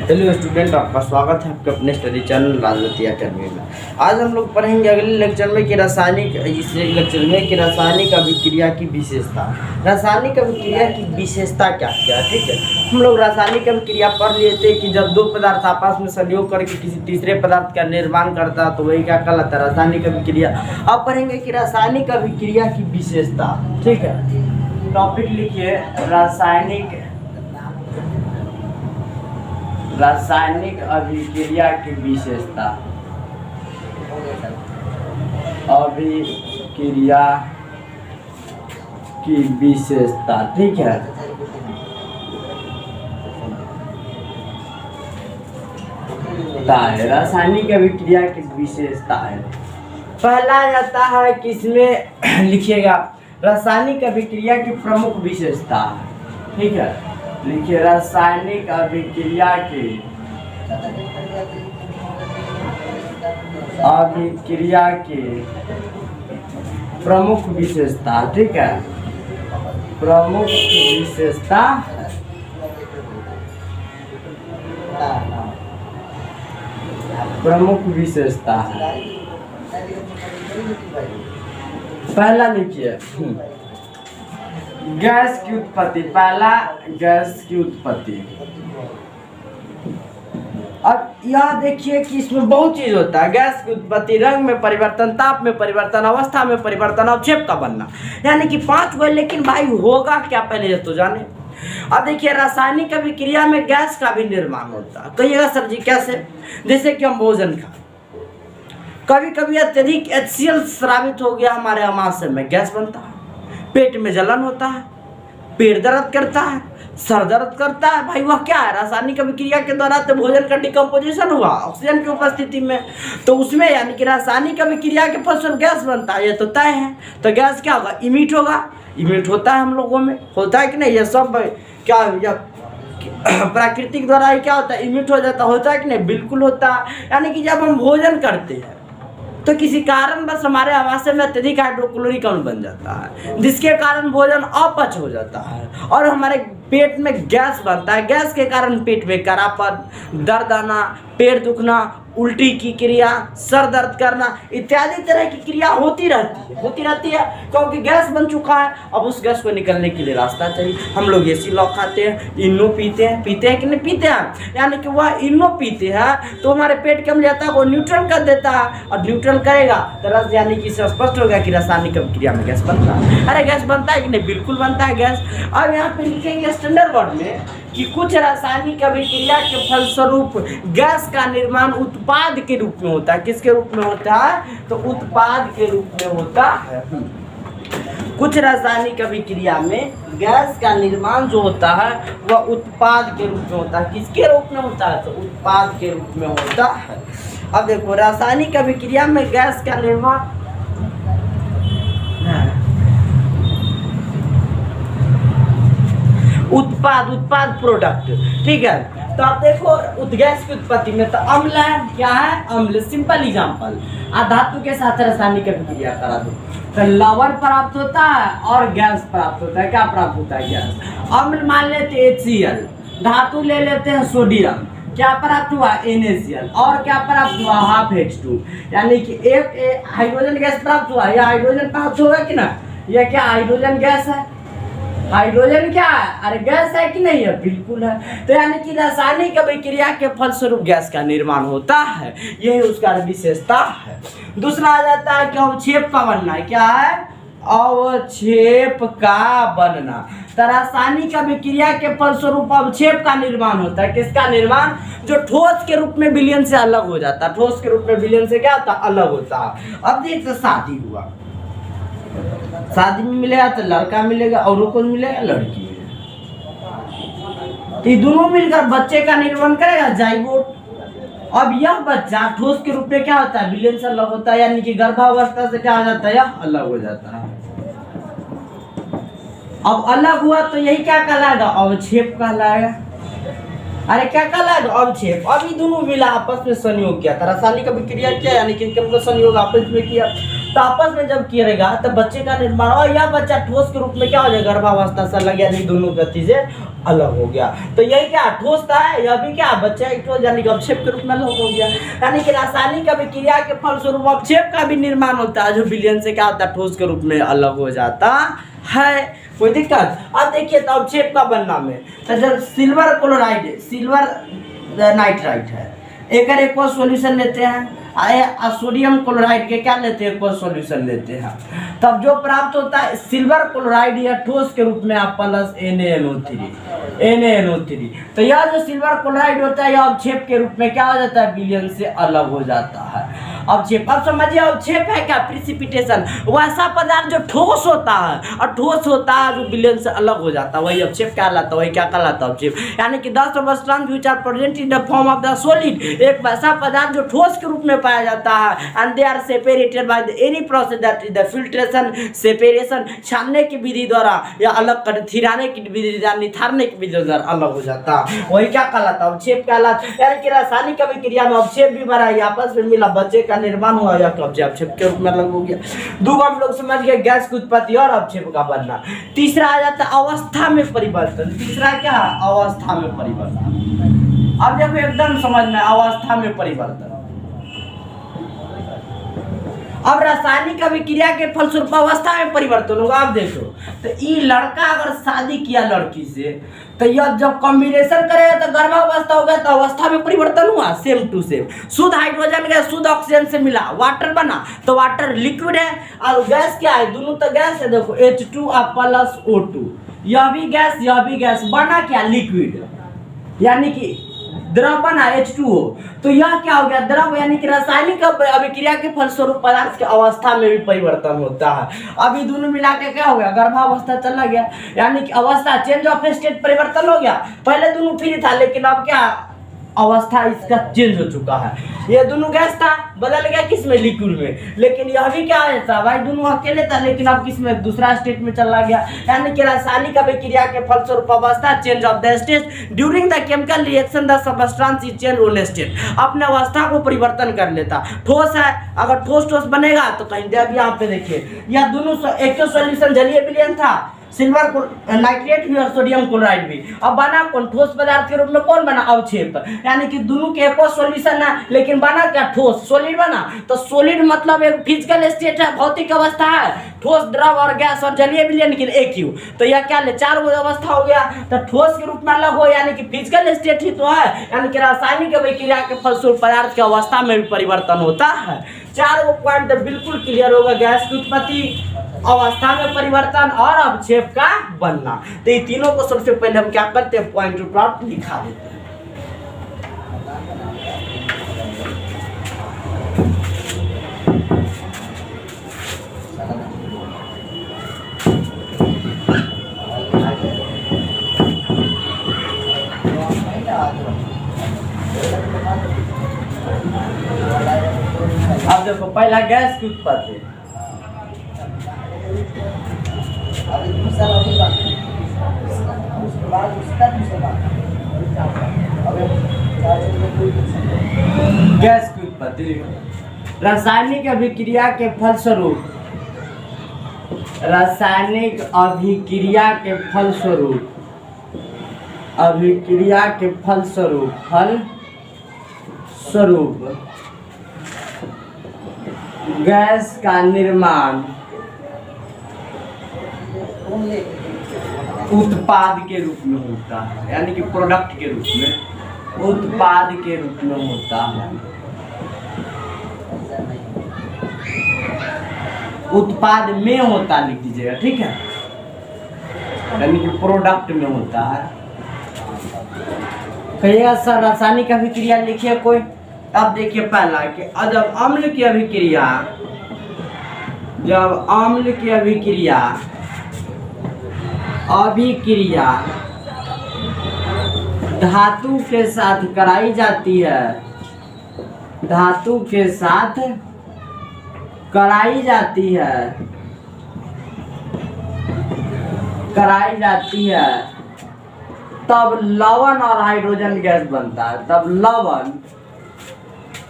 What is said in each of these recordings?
Hello student, आपका स्वागत है आपके अपने स्टडी चैनल राजवती अकेडमी में। आज हम लोग पढ़ेंगे अगले लेक्चर में कि रासायनिक अभिक्रिया की विशेषता। रासायनिक अभिक्रिया की विशेषता क्या क्या है, ठीक है। हम लोग रासायनिक अभिक्रिया पढ़ लिए थे कि जब दो पदार्थ आपस में सहयोग करके किसी तीसरे पदार्थ का निर्माण करता है तो वही क्या कहलाता है, रासायनिक अभिक्रिया। अब पढ़ेंगे कि रासायनिक अभिक्रिया की विशेषता, ठीक है। टॉपिक लिखिए रासायनिक अभिक्रिया की विशेषता। अभिक्रिया की विशेषता, ठीक है। रासायनिक अभिक्रिया की विशेषता है। पहला जाता है कि इसमें लिखिएगा रासायनिक अभिक्रिया की प्रमुख विशेषता, ठीक है। लिखिए रासायनिक अभिक्रिया की प्रमुख विशेषता, ठीक है। प्रमुख विशेषता पहला लिखिए गैस की उत्पत्ति। पहला गैस की उत्पत्ति। अब यह देखिए कि इसमें बहुत चीज होता है। गैस की उत्पत्ति, रंग में परिवर्तन, ताप में परिवर्तन, अवस्था में परिवर्तन, अवक्षेप का बनना, यानी कि 5 हुए। लेकिन भाई होगा क्या पहले ये तो जाने। अब देखिए रासायनिक अभिक्रिया में गैस का भी निर्माण होता है। कहिएगा सर जी कैसे? जैसे कि हम भोजन खा, कभी कभी अत्यधिक HCl स्रावित हो गया हमारे आमाशय में, गैस बनता है। पेट में जलन होता है, पेट दर्द करता है, सर दर्द करता है। भाई वह क्या है? रासायनिक अभिक्रिया के द्वारा तो भोजन का डिकम्पोजिशन हुआ ऑक्सीजन की उपस्थिति में, तो उसमें यानी कि रासायनिक अभिक्रिया के फलस्वरूप गैस बनता है, ये तो तय है। तो गैस क्या होगा? इमिट होगा। इमिट होता है हम लोगों में, होता है कि नहीं? ये सब क्या प्राकृतिक द्वारा ही क्या होता है? इमिट हो जाता, होता है कि नहीं? बिल्कुल होता है। यानी कि जब हम भोजन करते हैं तो किसी कारण बस हमारे आमाशय में अत्यधिक हाइड्रोक्लोरिक अम्ल बन जाता है, जिसके कारण भोजन अपच हो जाता है और हमारे पेट में गैस बनता है। गैस के कारण पेट में करापन, दर्द आना, पेट दुखना, उल्टी की क्रिया, सर दर्द करना इत्यादि तरह की क्रिया होती रहती है क्योंकि गैस बन चुका है। अब उस गैस को निकलने के लिए रास्ता चाहिए। हम लोग एसी लॉक खाते हैं, इनो पीते हैं कि नहीं पीते हैं, यानी कि वह इनो पीते हैं तो हमारे पेट के अम्लता को न्यूट्रल कर देता है, और न्यूट्रल करेगा तो रस, यानी कि इससे स्पष्ट होगा कि रासायनिक अभिक्रिया में गैस बनता है। अरे गैस बनता है कि नहीं? बिल्कुल बनता है गैस। अब यहाँ पे लिखेंगे स्टैंडर्ड वर्ड में कि कुछ रासायनिक अभिक्रिया के फलस्वरूप गैस का निर्माण उत्पाद के रूप में होता है। किसके रूप में होता है? तो उत्पाद के रूप में होता है। कुछ रासायनिक अभिक्रिया में गैस का निर्माण जो होता है वह उत्पाद के रूप में होता है। किसके रूप में होता है? तो उत्पाद के रूप में होता है। अब देखो रासायनिक अभिक्रिया में गैस का निर्माण उत्पाद प्रोडक्ट, ठीक है। तो आप देखो गैस की उत्पत्ति में तो अम्ल है, क्या है? अम्ल। सिंपल एग्जांपल, धातु के साथ रासायनिक अभिक्रिया करा दो तो लवण प्राप्त होता है और गैस प्राप्त होता है। क्या प्राप्त होता है? गैस। अम्ल मान लेते HCl, धातु ले लेते हैं सोडियम, क्या प्राप्त हुआ? NaCl, और क्या प्राप्त हुआ? हाफ H2, यानी कि एक हाइड्रोजन गैस प्राप्त हुआ। यह हाइड्रोजन प्राप्त होगा कि ना? यह क्या हाइड्रोजन गैस है? हाइड्रोजन क्या है? अरे गैस है कि नहीं है? बिल्कुल है। तो यानी कि रासायनिक अभिक्रिया के फलस्वरूप गैस का निर्माण होता है, यही उसका विशेषता है। दूसरा आ जाता है कि अवक्षेप का बनना। क्या है? अवक्षेप का बनना। तो रासायनिक अभिक्रिया के फलस्वरूप अवक्षेप का निर्माण होता है। किसका निर्माण? जो ठोस के रूप में विलयन से अलग हो जाता है। ठोस के रूप में विलयन से क्या होता है? अलग होता है। अब देखते शादी हुआ, शादी में मिलेगा तो लड़का मिलेगा और कौन मिलेगा? लड़की। ये दोनों मिलकर बच्चे का निर्माण करेगा, जाइगोट। अब यह बच्चा ठोस के रूप में क्या होता है? विलयन से अलग होता है, यानी कि गर्भावस्था से क्या हो जाता है? यह अलग हो जाता है। अब अलग हुआ तो यही क्या कहलाएगा? अवक्षेप कहलाएगा। अरे क्या कल है अवक्षेप, अभी दोनों मिला आपस में संयोग किया था, रासायनिक अभिक्रिया किया यानी कि केमिकल संयोग आपस में किया। तो आपस में जब किएगा तो बच्चे का निर्माण, और यह बच्चा ठोस के रूप में क्या हो जाएगा, गर्भावस्था से अलग यानी दोनों गति से अलग हो गया। तो यही क्या ठोस था, यह भी क्या बच्चा एक ठोस यानी कि अवक्षेप के रूप में अलग हो गया। यानी कि रासायनिक अभिक्रिया के फलस्वरूप अवक्षेप का भी निर्माण होता है, जो विलयन से क्या होता है, ठोस के रूप में अलग हो जाता है। कोई दिक्कत? अब देखिए तो अवक्षेप का बनना में, तो जब सिल्वर क्लोराइड, सिल्वर नाइट्राइट है, एक सॉल्यूशन लेते हैं, सोडियम क्लोराइड के क्या लेते हैं, सॉल्यूशन लेते हैं, तब जो प्राप्त होता है सिल्वर क्लोराइड या ठोस के रूप में आप प्लस NaNO3। तो यह जो सिल्वर क्लोराइड होता है यह अवक्षेप के रूप में क्या हो जाता है, विलयन से अलग हो जाता है। अवक्षेप, अब समझिए अवक्षेप है क्या, प्रिसिपिटेशन, वैसा पदार्थ जो ठोस होता है और ठोस होता है जो विलयन से अलग हो जाता है, वही अवक्षेप कहलाता है। वही क्या कहलाता है, अवक्षेप। यानी कि 10 substance which are present in the form of the solid, एक वैसा पदार्थ जो ठोस के रूप में पाया जाता है, and they are separated by any process that is the filtration, separation, छानने की विधि द्वारा या अलग कर, थिराने की विधि द्वारा, निथारने की विधि द्वारा अलग हो जाता है, वही क्या कहलाता है, अवक्षेप कहलाता है। यानी कि रासायनिक अभिक्रिया में अवक्षेप भी बना, आपस में मिला, बच्चे का निर्माण हुआ या अवक्षेप के रूप में अलग हो गया। दूसरा हम लोग समझ गए गैस की उत्पत्ति और अवक्षेप का बनना। तीसरा आ जाता है अवस्था में परिवर्तन। तीसरा क्या है, अवस्था में परिवर्तन। अब देखो एकदम समझ में, अवस्था में परिवर्तन। अब रासायनिक अभिक्रिया के फलस्वरूप अवस्था में परिवर्तन होगा। आप देखो तो ये लड़का अगर शादी किया लड़की से, तो यह जब कॉम्बिनेशन करेगा तो गर्भावस्था हो गया, तो अवस्था में परिवर्तन हुआ, सेम टू सेम। शुद्ध हाइड्रोजन गैस शुद्ध ऑक्सीजन से मिला, वाटर बना, तो वाटर लिक्विड है, और गैस क्या है, दोनों तो गैस है। देखो H2 प्लस O2, यह भी गैस बना क्या, लिक्विड, यानी कि द्रव बना H2O। तो यह क्या हो गया, द्रव, यानी कि रासायनिक अभिक्रिया के फलस्वरूप पदार्थ की अवस्था में भी परिवर्तन होता है। अभी दोनों मिला के क्या हो गया, गर्भावस्था चला गया, यानी कि अवस्था चेंज ऑफ स्टेट परिवर्तन हो गया। पहले दोनों फ्री था, लेकिन अब क्या अवस्था इसका चेंज हो चुका है। ये दोनों गैस था, बदल गया किस में, लिक्विड में। लेकिन यह भी क्या था भाई, दोनों अकेले था, लेकिन अब किस में, दूसरा स्टेट में चला गया। यानी कि रासायनिक अभिक्रिया के फलस्वरूप अवस्था change of the state during the chemical reaction the substance is change on state, अपने अवस्था को परिवर्तन कर लेता। ठोस है, अगर ठोस बनेगा तो कहीं दे, अब यहाँ पे देखिए यह दोनों एक तो सॉल्यूशन जलीय विलयन था, सिल्वर नाइट्रेट भी और सोडियम क्लोराइड भी। अब बना कौन, ठोस पदार्थ के रूप में कौन बना, अवक्षेप। यानी कि दोनों के एक सॉल्यूशन है, लेकिन बना क्या, ठोस, सॉलिड बना। तो सॉलिड मतलब एक फिजिकल स्टेट है, भौतिक अवस्था है, ठोस, द्रव और गैस और जलीय विलयन की एक ही। तो यह क्या ले, 4 अवस्था हो गया। तो ठोस के रूप में अलग हो, यानी कि फिजिकल स्टेट ही तो है। यानी कि रासायनिक अभिक्रिया के फलस्वरूप पदार्थ की अवस्था में भी परिवर्तन होता है। 4 पॉइंट बिल्कुल क्लियर होगा, गैस की उत्पत्ति, अवस्था में परिवर्तन और अवक्षेप का बनना। तो ये तीनों को सबसे पहले हम क्या करते हैं, पॉइंट टू पॉइंट लिखा देते हैं। अब देखो पहला गैस की उत्पत्ति, गैस की उत्पत्ति। रासायनिक अभिक्रिया के फलस्वरूप, रासायनिक अभिक्रिया के फलस्वरूप, अभिक्रिया के फलस्वरूप गैस का निर्माण उत्पाद के रूप में होता है, यानी कि प्रोडक्ट के रूप में, उत्पाद के रूप में होता है। उत्पाद में होता, लिख दीजिएगा, ठीक है, यानी कि प्रोडक्ट में होता है। कहिएगा सर रासायनिक अभिक्रिया लिखिए कोई। अब देखिए पहला कि जब अम्ल की अभिक्रिया, जब अम्ल की अभिक्रिया धातु के साथ कराई जाती है, धातु के साथ कराई जाती है, तब लवण और हाइड्रोजन गैस बनता है, तब लवण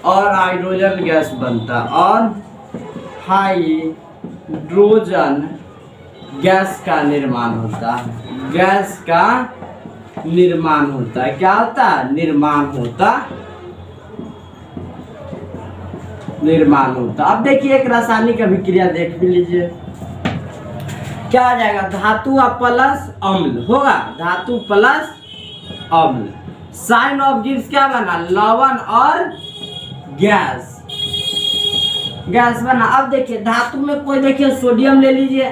और हाइड्रोजन गैस बनता है और हाइड्रोजन गैस का निर्माण होता है, गैस का निर्माण होता है। क्या होता है? निर्माण होता। अब देखिए एक रासायनिक अभिक्रिया देख भी लीजिए, क्या आ जाएगा? धातु प्लस अम्ल होगा, धातु प्लस अम्ल, साइन ऑफ गिव्स क्या बना? लवण और गैस, गैस बना। अब देखिए धातु में कोई देखिए सोडियम ले लीजिए,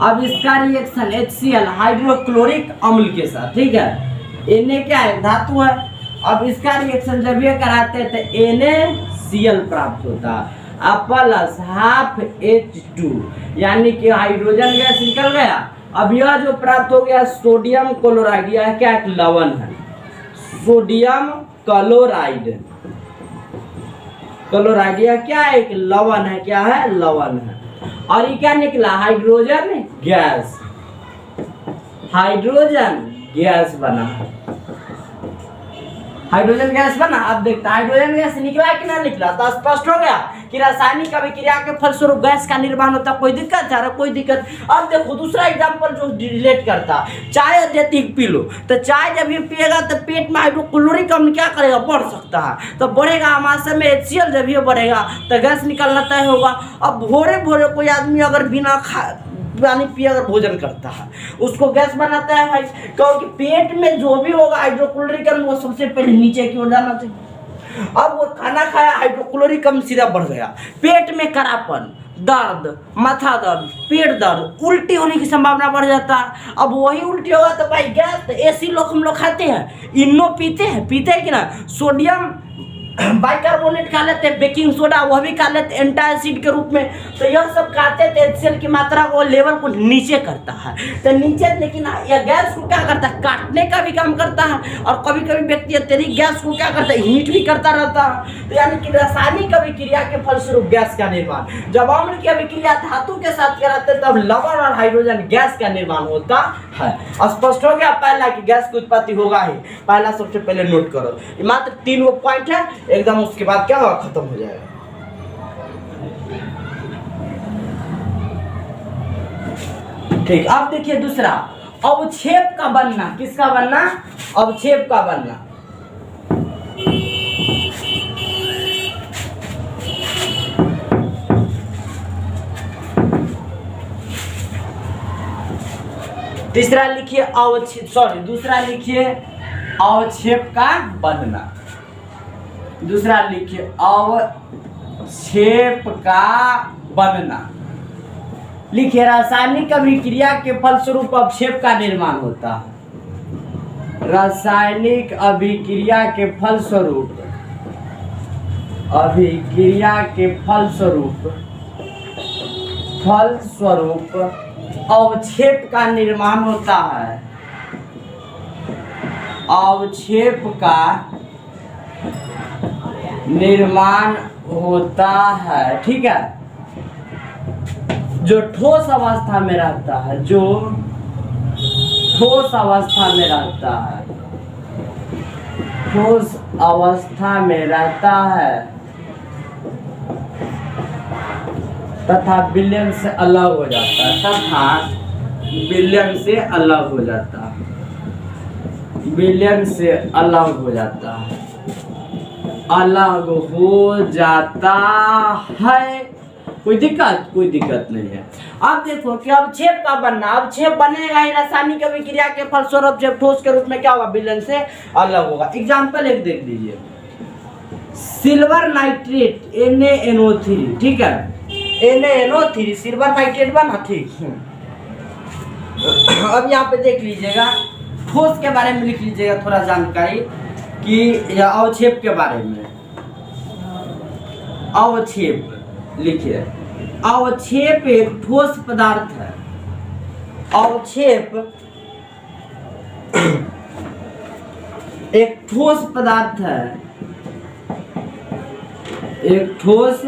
अब इसका रिएक्शन HCl हाइड्रोक्लोरिक अम्ल के साथ, ठीक है, Na क्या है? धातु है। अब इसका रिएक्शन जब ये कराते हैं तो NaCl प्राप्त होता है, अब प्लस हाफ H2, यानी कि हाइड्रोजन गैस निकल गया। अब यह जो प्राप्त हो गया सोडियम क्लोराइड, यह क्या एक लवण है, सोडियम क्लोराइड, क्लोराइड यह क्या है? एक लवण है। क्या है? लवण है। और ये क्या निकला? हाइड्रोजन गैस, हाइड्रोजन गैस बना, हाइड्रोजन गैस बना। अब देखते हाइड्रोजन गैस निकला कि ना निकला, तो स्पष्ट हो गया कि रासायनिक अभिक्रिया के फलस्वरूप गैस का निर्माण होता। कोई दिक्कत है? कोई दिक्कत। अब देखो दूसरा एग्जांपल जो रिलेट करता, चाय अत्यधिक पी लो, तो चाय जब ये पिएगा तो पेट में हाइड्रोक्लोरिक अम्ल क्या करेगा? बढ़ सकता है, तो बढ़ेगा आमाशय में HCl, जब ये बढ़ेगा तो गैस निकलना तय होगा। अब भोरे भोरे कोई आदमी अगर बिना पानी पिए अगर भोजन करता है, उसको गैस बनाता है भाई, क्योंकि पेट में जो भी होगा हाइड्रोक्लोरिक अम्ल वो सबसे पहले नीचे की ओर जाना चाहिए। अब वो खाना खाया, हाइड्रोक्लोरिक अम्ल सीधा बढ़ गया, पेट में करापन, दर्द, माथा दर्द, पेट दर्द, उल्टी होने की संभावना बढ़ जाता है। अब वही उल्टी होगा तो भाई गैस, तो ऐसी लोग हम लोग खाते हैं, इनो पीते हैं कि ना, सोडियम बाइकार्बोनेट खा लेते हैं, बेकिंग सोडा वह भी खा लेते हैं एंटासिड के रूप में, तो यह सब खाते हैं तो HCl की मात्रा को, लेवल को नीचे करता है, तो नीचे। लेकिन यह गैस को क्या करता है? काटने का भी काम करता है, और कभी कभी व्यक्ति अत्यधिक गैस को क्या करता है? हीट भी करता रहता है। तो यानी कि रासायनिक अभिक्रिया के फलस्वरूप गैस का निर्माण, जब अम्ल की अभिक्रिया धातु के साथ कराते हैं तब लवण और हाइड्रोजन गैस का निर्माण होता है। स्पष्ट हो गया पहला कि गैस की उत्पत्ति होगा ही, पहला सबसे पहले नोट करो। मात्र 3 पॉइंट है एकदम, उसके बाद क्या होगा? खत्म हो जाएगा। ठीक, अब देखिए दूसरा, अवक्षेप का बनना। किसका बनना? अवक्षेप का बनना। तीसरा लिखिए दूसरा लिखिए अवक्षेप का बनना। दूसरा लिखिए अवक्षेप का बनना। लिखिए रासायनिक अभिक्रिया के फलस्वरूप अवक्षेप का निर्माण होता है। रासायनिक अभिक्रिया के फलस्वरूप अवक्षेप का निर्माण होता है। अवक्षेप का निर्माण होता है, ठीक है, जो ठोस अवस्था में रहता है, जो ठोस अवस्था में रहता है, ठोस अवस्था में रहता है तथा विलयन से अलग हो जाता है, तथा विलयन से अलग हो जाता है, विलयन से अलग हो जाता है, अलग हो जाता है। कोई दिक्कत नहीं है। अब देखो कि अवक्षेप का बनना, अवक्षेप बनेगा ही रासायनिक अभिक्रिया के फलस्वरूप अवक्षेप ठोस के रूप में क्या होगा? विलयन से अलग होगा। एग्जाम्पल एक देख लीजिए, सिल्वर नाइट्रेट NaNO3, ठीक है, NaNO3 सिल्वर नाइट्रेट बना, ठीक। अब यहाँ पे देख लीजिएगा, ठोस के बारे में लिख लीजिएगा थोड़ा जानकारी कि अवक्षेप के बारे में। अवक्षेप लिखिए, अवक्षेप एक ठोस पदार्थ है। अवक्षेप एक ठोस पदार्थ है, एक ठोस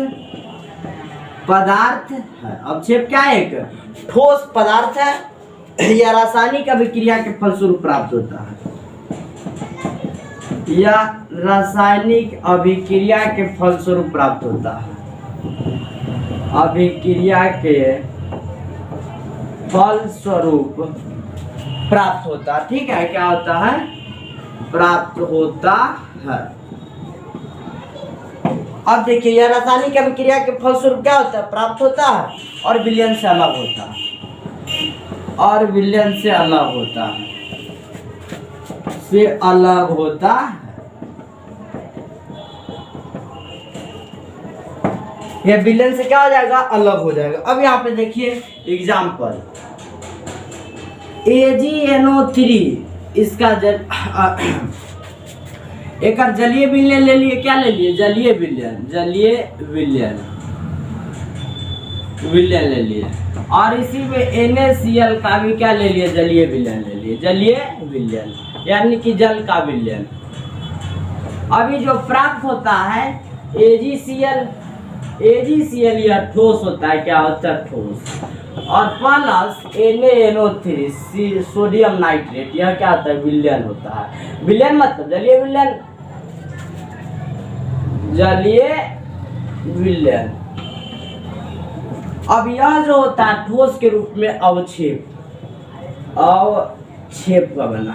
पदार्थ है। अवक्षेप क्या है? एक ठोस पदार्थ है। यह रासायनिक अभिक्रिया के फलस्वरूप प्राप्त होता है। या रासायनिक अभिक्रिया के फलस्वरूप प्राप्त होता है। अभिक्रिया के फलस्वरूप प्राप्त होता है। ठीक है, क्या होता है? प्राप्त होता है। अब देखिए, यह रासायनिक अभिक्रिया के फलस्वरूप क्या होता है? प्राप्त होता है और विलयन से अलग होता है। और विलयन से अलग होता है, से अलग होता है। यह विलयन से क्या हो जाएगा? अलग हो जाएगा। अब यहाँ पे देखिए एग्जाम्पल, AgNO3 इसका एक जलीय विलयन ले लिए। क्या ले लिए? जलीय विलयन। जलीय विलयन ले लिए। और इसी में NaCl का भी क्या ले लिए? जलीय विलयन ले लिए। जलीय विलयन यानी कि जल का विलयन। अभी जो प्राप्त होता है AgCl यह ठोस होता है। क्या होता है? ठोस। और प्लस NaNO3 सोडियम नाइट्रेट, यह क्या होता है? विलयन होता है। विलयन मतलब जलीय विलयन। जलीय विलयन। अब यह जो होता है ठोस के रूप में अवक्षेप का बना,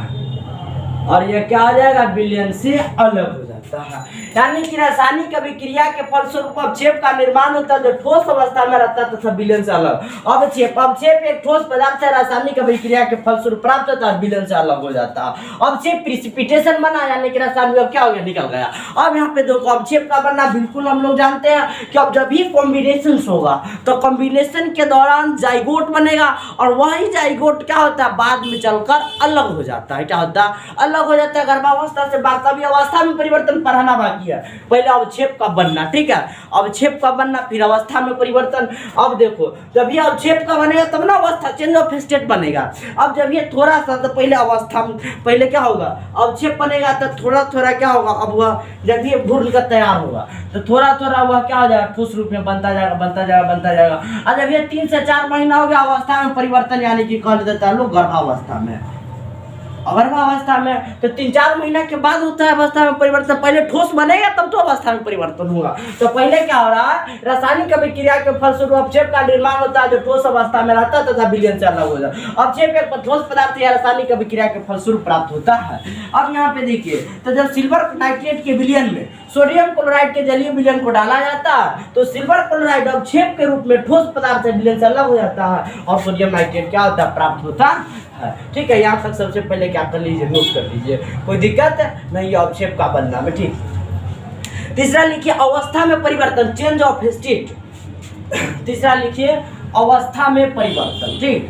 और यह क्या हो जाएगा? विलयन से अलग हो जाता है। यानी कि रासायनिक अभिक्रिया के फलस्वरूप अवक्षेप का निर्माण होता है जो ठोस अवस्था में रहता है तथा विलयन से अलग। अवक्षेप एक ठोस पदार्थ है, रासायनिक अभिक्रिया के फलस्वरूप प्राप्त होता है, विलयन से अलग हो जाता है। अवक्षेप प्रिसिपिटेशन बना, यानी कि रासायनिक क्या हो गया? निकल गया। अब यहाँ पे देखो, अवक्षेप का बनना बिल्कुल हम लोग जानते हैं कि अब जब भी कॉम्बिनेशन होगा तो कॉम्बिनेशन के दौरान जाइगोट बनेगा, और वही जाइगोट क्या होता है? बाद में चलकर अलग हो जाता है। क्या होता है? अलग हो जाता है। गर्भावस्था से वास्तविक अवस्था में परिवर्तन पढ़ाना बाकी है। पहले अवक्षेप का बनना, ठीक है, अवक्षेप का बनना, फिर अवस्था में परिवर्तन। अब देखो, जब ये अवक्षेप का बनेगा तब ना अवस्था चेंज ऑफ स्टेट बनेगा। अब जब ये थोड़ा सा, तो पहले अवस्था में पहले क्या होगा? अवक्षेप बनेगा तो थोड़ा थोड़ा क्या होगा? अब वह जब ये घूर्ण का तैयार होगा तो थोड़ा थोड़ा वह क्या हो जाएगा? ठोस रूप में बनता जाएगा, बनता जाएगा, बनता जाएगा। और जब ये 3 से 4 महीना हो गया, अवस्था में परिवर्तन, यानी कि कह देता है लोग गर्भावस्था में। गर्भावस्था में तो 3-4 महीना के बाद होता है अवस्था में परिवर्तन। पहले ठोस बनेगा तब तो अवस्था में परिवर्तन होगा। तो पहले क्या हो रहा है? रासायनिक अभिक्रिया के फलस्वरूप अवक्षेप का निर्माण होता है जो ठोस अवस्था में रहता है तथा विलयन से अलग हो जाता है। अवक्षेप एक ठोस पदार्थ या रासायनिक अभिक्रिया के फलस्वरूप प्राप्त होता है। अब यहाँ पे देखिए, तो जब सिल्वर नाइट्रेट के विलयन में सोडियम क्लोराइड के जलीय विलयन को डाला जाता है तो सिल्वर क्लोराइड अवक्षेप के रूप में ठोस पदार्थ से विलयन से अलग हो जाता है और सोडियम नाइट्रेट क्या होता है? प्राप्त होता है। ठीक है, यहाँ तक सबसे पहले क्या कर लीजिए? नोट कर लीजिए, कोई दिक्कत नहीं अवक्षेप का बनना में। ठीक, तीसरा लिखिए अवस्था में परिवर्तन, चेंज ऑफ स्टेट। तीसरा लिखिए अवस्था में परिवर्तन। ठीक,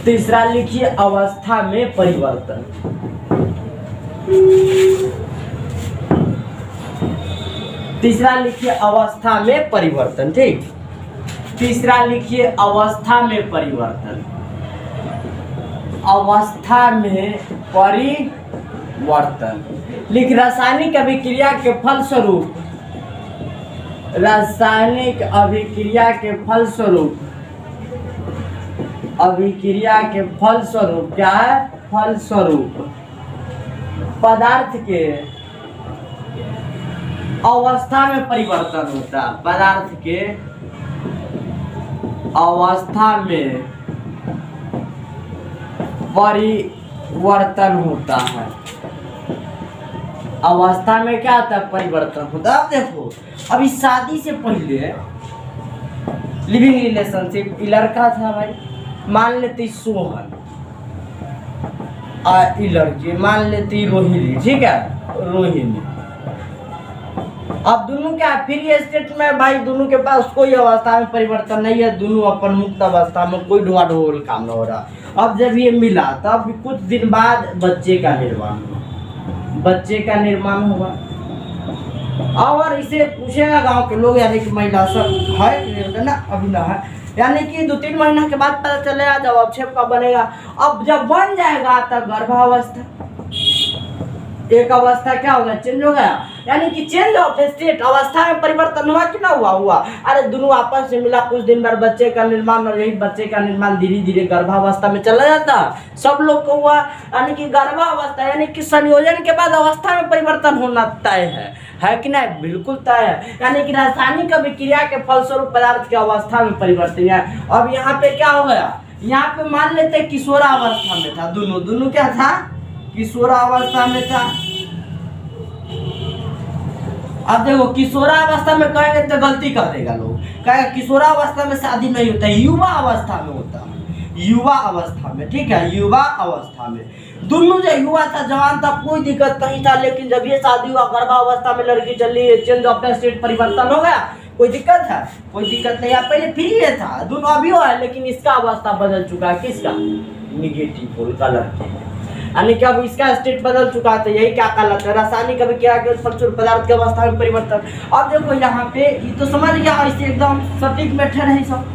तीसरा लिखिए अवस्था में परिवर्तन। तीसरा लिखिए अवस्था में परिवर्तन। ठीक, तीसरा लिखिए अवस्था में परिवर्तन। अवस्था में परिवर्तन लिख रासायनिक अभिक्रिया के फलस्वरूप, रासायनिक अभिक्रिया के फलस्वरूप, अभिक्रिया के फलस्वरूप क्या है? फलस्वरूप पदार्थ के अवस्था में परिवर्तन होता है। पदार्थ के अवस्था में परिवर्तन होता है। अवस्था में क्या होता है? परिवर्तन होता है। अब देखो, अभी शादी से पहले लिविंग रिलेशनशिप, लड़का था भाई, मान लेती सोहन, और लड़की मान लेती रोहिणी। ठीक है, रोहिणी। अब दोनों क्या फ्री स्टेट में भाई, दोनों के पास कोई अवस्था में परिवर्तन नहीं है, दोनों अपन मुक्त अवस्था में, कोई ढोआ ढोल काम नहीं हो रहा। अब जब ये मिला तब कुछ दिन बाद बच्चे का निर्माण हुआ, बच्चे का निर्माण हुआ। और इसे पूछेगा गांव के लोग, यानी कि महिला सब है ना, अभी ना है, यानी कि 2-3 महीना के बाद पता चलेगा जब अवक्षेप का बनेगा। अब जब बन जाएगा तब गर्भावस्था, एक अवस्था क्या हो गया, चेंज हो गया, यानी कि चेंज ऑफ स्टेट, अवस्था में परिवर्तन हुआ कि ना हुआ। अरे दोनों आपस में मिला, कुछ दिन बाद बच्चे का निर्माण, और यही बच्चे का निर्माण धीरे धीरे गर्भावस्था में चला जाता, सब लोग को हुआ, यानी कि गर्भावस्था यानी कि संयोजन के बाद अवस्था में परिवर्तन होना तय है कि नहीं, बिल्कुल तय है। यानी कि रासायनिक अभिक्रिया के फलस्वरूप पदार्थ की अवस्था में परिवर्तन है। अब यहाँ पे क्या हो गया, यहाँ पे मान लेते किशोरावस्था में था, दोनों क्या था, किशोरावस्था में था। अब देखो किशोरावस्था में कहेंगे तो गलती कर देगा लोग, कहेगा किशोरावस्था में शादी नहीं होता, युवा अवस्था में होता है, युवा अवस्था में, ठीक है, युवा अवस्था में। दोनों जो युवा था, जवान था, कोई दिक्कत नहीं था, लेकिन जब ये शादी हुआ, गर्भावस्था में लड़की चली, चेंज ऑफ स्टेट परिवर्तन हो गया, कोई दिक्कत है, कोई दिक्कत नहीं है। पहले फ्री है था, दोनों अभी हुआ है, लेकिन इसका अवस्था बदल चुका है, किसका, निगेटिव पोल का लड़की, यानी कि अब इसका स्टेट बदल चुका है, तो यही क्या कहलाता है, रासायनिक अभिक्रिया के फलस्वरूप पदार्थ की अवस्था में परिवर्तन। अब देखो यहाँ पे ये तो समझ गया, ऐसे एकदम सटीक मेथड है सब।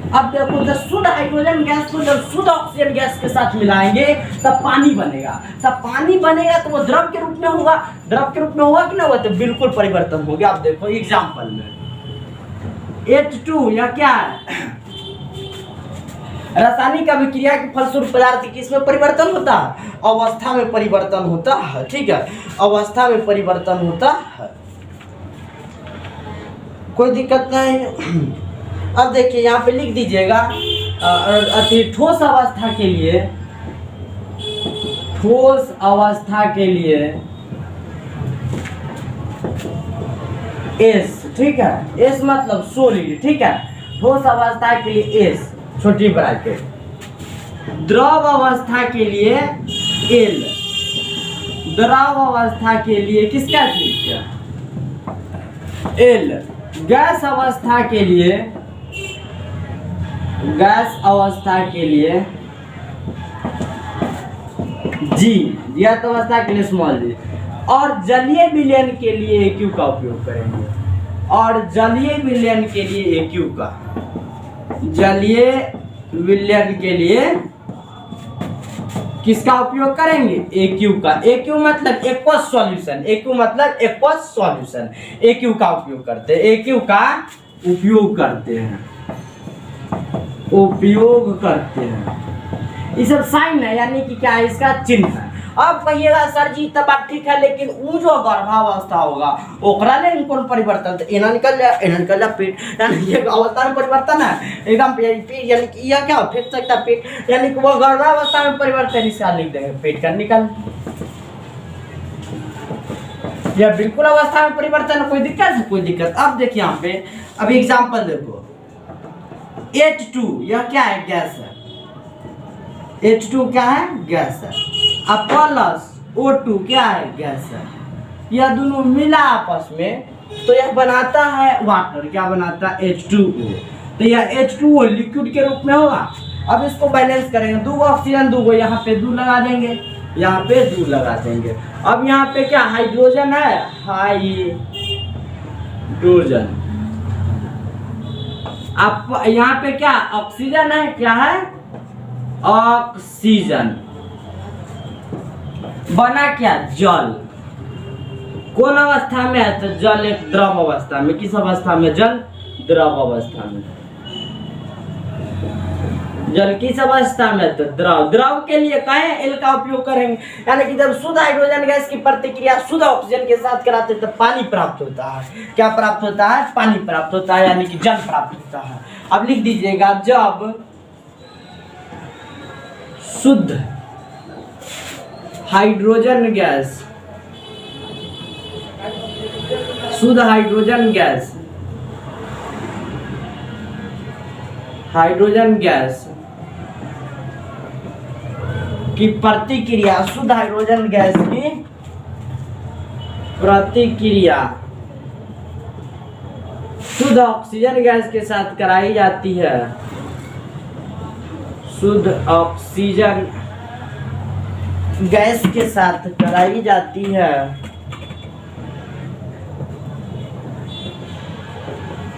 अब देखो जब शुद्ध हाइड्रोजन गैस को जब शुद्ध ऑक्सीजन गैस के साथ मिलाएंगे तब पानी बनेगा, तब पानी बनेगा तो वो द्रव के रूप में होगा, द्रव के रूप में होगा कि ना होगा, तो बिल्कुल परिवर्तन हो गया। अब देखो एग्जाम्पल में H2 या क्या है, रासायनिक अभिक्रिया के फलस्वरूप पदार्थ किसमें परिवर्तन होता है, अवस्था में परिवर्तन होता है, ठीक है, अवस्था में परिवर्तन होता है, कोई दिक्कत नहीं। अब देखिए यहाँ पे लिख दीजिएगा अति ठोस अवस्था के लिए, ठोस अवस्था के लिए S, ठीक है, S मतलब सॉलिड, ठीक है, ठोस अवस्था के लिए S छोटी ब्रैकेट, द्रव अवस्था के लिए L, द्रव अवस्था के लिए किसका चीज L, गैस अवस्था के लिए, गैस अवस्था के लिए G, ज्ञात अवस्था के लिए स्मॉल g, और जलीय विलयन के लिए AQ का उपयोग करेंगे, और जलीय विलयन के लिए AQ का, जलीय विलयन के लिए किसका उपयोग करेंगे, AQ का। AQ मतलब एक्वस सॉल्यूशन, AQ मतलब एक्वस सॉल्यूशन, AQ का उपयोग करते हैं, AQ का उपयोग करते हैं, उपयोग करते हैं। ये सब साइन है, यानी कि क्या है, इसका चिन्ह है। अब कहिएगा सर जी तब बात ठीक है, लेकिन वो जो गर्भावस्था होगा ओकरा ले कौन परिवर्तन, एना निकल जा पेट, यानी ये अवस्था में परिवर्तन है एकदम पेट, यानी कि यह क्या हो फेंक सकता पेट, यानी कि वो गर्भावस्था में परिवर्तन, इसका लिख देंगे पेट का निकल, यह बिल्कुल अवस्था में परिवर्तन, कोई दिक्कत है, कोई दिक्कत। अब देखिए यहाँ पे, अब एग्जाम्पल देखो H2 यह क्या है, गैस है, H2 क्या है, गैस है, अब प्लस O2 क्या है, गैस है, यह दोनों मिला आपस में तो यह बनाता है वाटर, क्या बनाता है, H2O, तो यह H2O लिक्विड के रूप में होगा। अब इसको बैलेंस करेंगे, 2 ऑक्सीजन 2, यहाँ पे 2 लगा देंगे, यहाँ पे 2 लगा देंगे। अब यहाँ पे क्या हाइड्रोजन है, हाइड्रोजन, अब यहाँ पे क्या ऑक्सीजन है, क्या है, ऑक्सीजन, बना क्या, जल, कौन अवस्था में है, तो जल एक द्रव अवस्था में, किस अवस्था में, जल द्रव अवस्था में, जल किस अवस्था में, तो द्रव, द्रव के लिए कहें L का उपयोग करेंगे, यानी कि जब शुद्ध हाइड्रोजन गैस की प्रतिक्रिया शुद्ध ऑक्सीजन के साथ कराते हैं तो पानी प्राप्त होता है, क्या प्राप्त होता है, पानी प्राप्त होता है, यानी कि जल प्राप्त होता है। अब लिख दीजिएगा जब शुद्ध हाइड्रोजन गैस, शुद्ध हाइड्रोजन गैस, हाइड्रोजन गैस की प्रतिक्रिया, शुद्ध हाइड्रोजन गैस की प्रतिक्रिया शुद्ध ऑक्सीजन गैस के साथ कराई जाती है, शुद्ध ऑक्सीजन गैस के साथ कराई जाती है,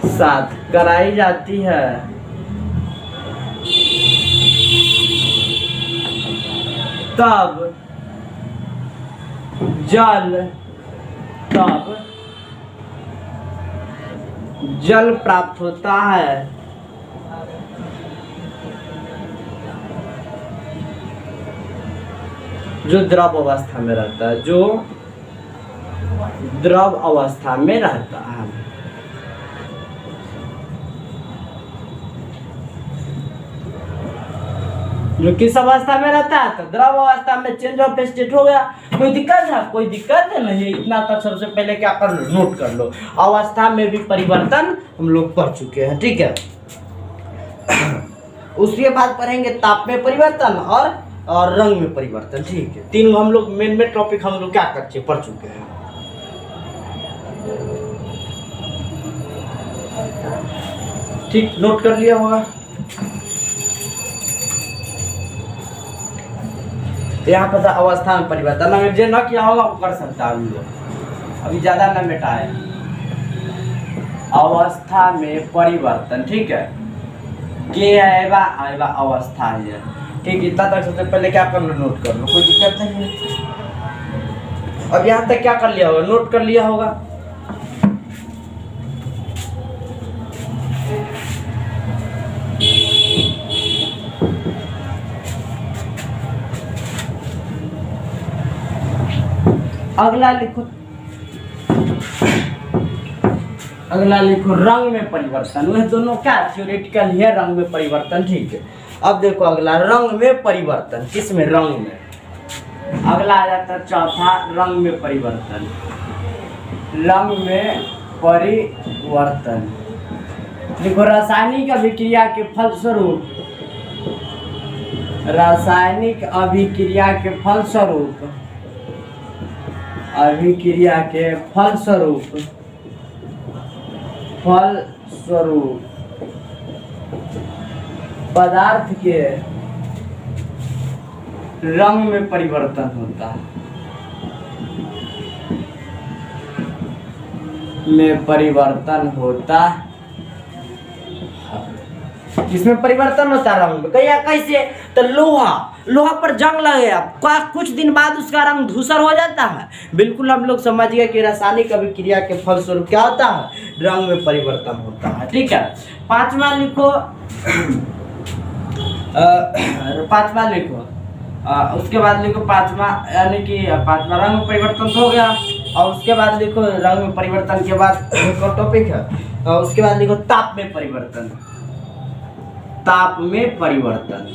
साथ कराई जाती है, तब जल तब जल प्राप्त होता है जो द्रव अवस्था में रहता है, जो द्रव अवस्था में रहता है। जो किस अवस्था में रहता है, तो द्रव अवस्था में चेंज ऑफ स्टेट हो गया। कोई दिक्कत है? कोई दिक्कत है नहीं। इतना तक सबसे पहले क्या कर लो, नोट कर लो। अवस्था में भी परिवर्तन हम लोग पढ़ चुके हैं, ठीक है। उसके बाद पढ़ेंगे ताप में परिवर्तन और रंग में परिवर्तन, ठीक है। तीन हम लोग मेन टॉपिक हम लोग क्या कर पढ़ चुके हैं। ठीक, नोट कर लिया होगा। यहाँ पर था अवस्था में परिवर्तन। अगर जो न किया होगा वो कर सकता है, हम लोग अभी ज़्यादा न मिटाए। अवस्था में परिवर्तन, ठीक है। के आएगा अवस्था है, ठीक। इतना तक सबसे पहले क्या कर लो, नोट कर लो, कोई दिक्कत नहीं है। अब यहाँ तक क्या कर लिया होगा, नोट कर लिया होगा। अगला लिखो, रंग में परिवर्तन। वह दोनों क्या थ्योरेटिकल है, रंग में परिवर्तन, ठीक है। अब देखो अगला रंग में परिवर्तन, किस में, रंग में। अगला आ जाता है चौथा, रंग में परिवर्तन। रंग में परिवर्तन देखो, रासायनिक अभिक्रिया के फलस्वरूप, रासायनिक अभिक्रिया के फलस्वरूप, अभिक्रिया के फलस्वरूप पदार्थ के रंग में परिवर्तन होता है, में परिवर्तन होता है। किसमें परिवर्तन होता है, रंग में। कैसे, तो लोहा पर जंग लग गया, कुछ दिन बाद उसका रंग धूसर हो जाता है। बिल्कुल हम लोग समझ गए कि रासायनिक अभिक्रिया के फलस्वरूप क्या होता है, रंग में परिवर्तन होता है, ठीक है। पांचवा लिखो, उसके बाद लिखो पांचवा, यानी कि पांचवा रंग में परिवर्तन हो गया। और उसके बाद लिखो रंग में परिवर्तन के बाद एक और टॉपिक है, और उसके बाद लिखो ताप में परिवर्तन। ताप में परिवर्तन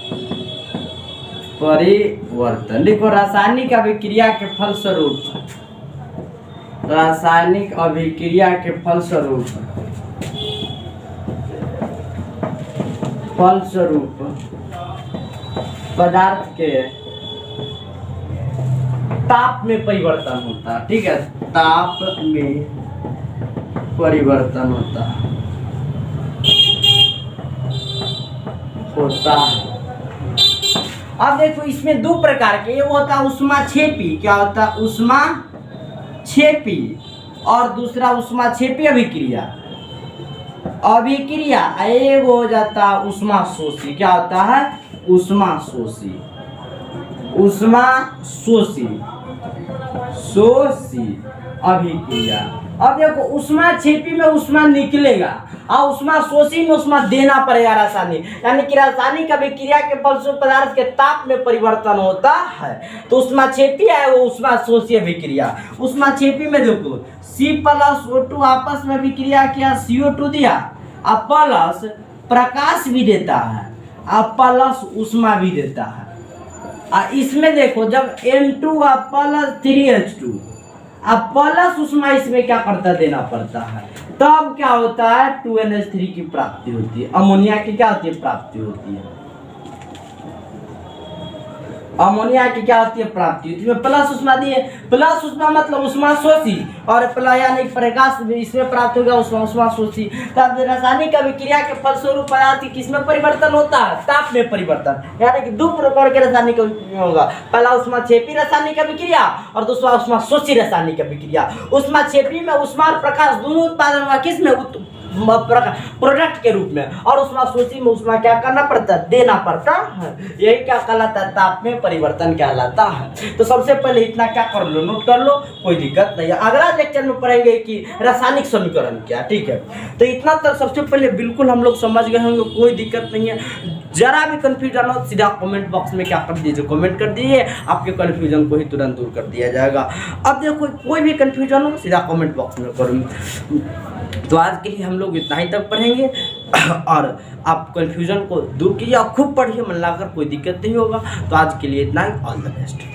लिखो, रासायनिक अभिक्रिया के फलस्वरूप, रासायनिक अभिक्रिया के फलस्वरूप पदार्थ के ताप में परिवर्तन होता है, ठीक है। ताप में परिवर्तन होता है। अब देखो इसमें दो प्रकार के, एक होता है ऊष्माक्षेपी, क्या होता है, ऊष्माक्षेपी, और दूसरा ऊष्माक्षेपी अभिक्रिया। एक हो जाता है ऊष्माशोषी, क्या होता है, ऊष्माशोषी अभिक्रिया। अब देखो ऊष्माक्षेपी में ऊष्मा निकलेगा और ऊष्माशोषी में ऊष्मा देना पड़ेगा रासायनिक, यानी कि रासायनिक अभिक्रिया के फलस्वरूप पदार्थ के ताप में परिवर्तन होता है। तो ऊष्माक्षेपी है वो ऊष्माशोषी अभिक्रिया। ऊष्माक्षेपी में देखो C+O2 आपस में अभिक्रिया किया, CO2 दिया, अब प्लस प्रकाश भी देता है, अब प्लस ऊष्मा भी देता है। इसमें देखो जब N2 प्लस 3H2, अब प्लस ऊष्मा इसमें क्या करता, देना पड़ता है, तब क्या होता है 2NH3 की प्राप्ति होती है। अमोनिया की क्या होती है, प्राप्ति होती है। अमोनिया की क्या होती है, प्राप्ति होती है। प्लस ऊष्मा दिए, प्लस ऊष्मा मतलब ऊष्माशोषी, और प्लस यानी प्रकाश इसमें प्राप्त होगा, ऊष्माशोषी। तब रासायनिक अभिक्रिया के फलस्वरूप पदार्थ किसमें परिवर्तन होता है, ताप में परिवर्तन। यानी कि दो प्रकार के रासायनिक अभिक्रिया होगा, पहला ऊष्माक्षेपी रासायनिक अभिक्रिया और दूसरा ऊष्माशोषी रासायनिक अभिक्रिया। ऊष्माक्षेपी में ऊष्मा और प्रकाश दोनों उत्पादन हुआ, किसमें, प्रोडक्ट के रूप में, और उसमें सूची में उसमें क्या करना पड़ता है, देना पड़ता है। यही क्या कहलाता है, ताप में परिवर्तन कहलाता है। तो सबसे पहले इतना क्या कर लो, नोट कर लो, कोई दिक्कत नहीं है। अगला लेक्चर में पढ़ेंगे कि रासायनिक समीकरण क्या, ठीक है। तो इतना तक सबसे पहले बिल्कुल हम लोग समझ गए होंगे, कोई दिक्कत नहीं है। जरा भी कंफ्यूजन हो सीधा कमेंट बॉक्स में क्या कर दीजिए, कमेंट कर दीजिए, आपके कंफ्यूजन को ही तुरंत दूर कर दिया जाएगा। अब देखो कोई भी कंफ्यूजन हो सीधा कमेंट बॉक्स में करूँगी। तो आज के लिए हम लोग इतना ही तक पढ़ेंगे, और आप कंफ्यूजन को दूर कीजिए और खूब पढ़िए, मन लगाकर, कोई दिक्कत नहीं होगा। तो आज के लिए इतना ही, ऑल द बेस्ट।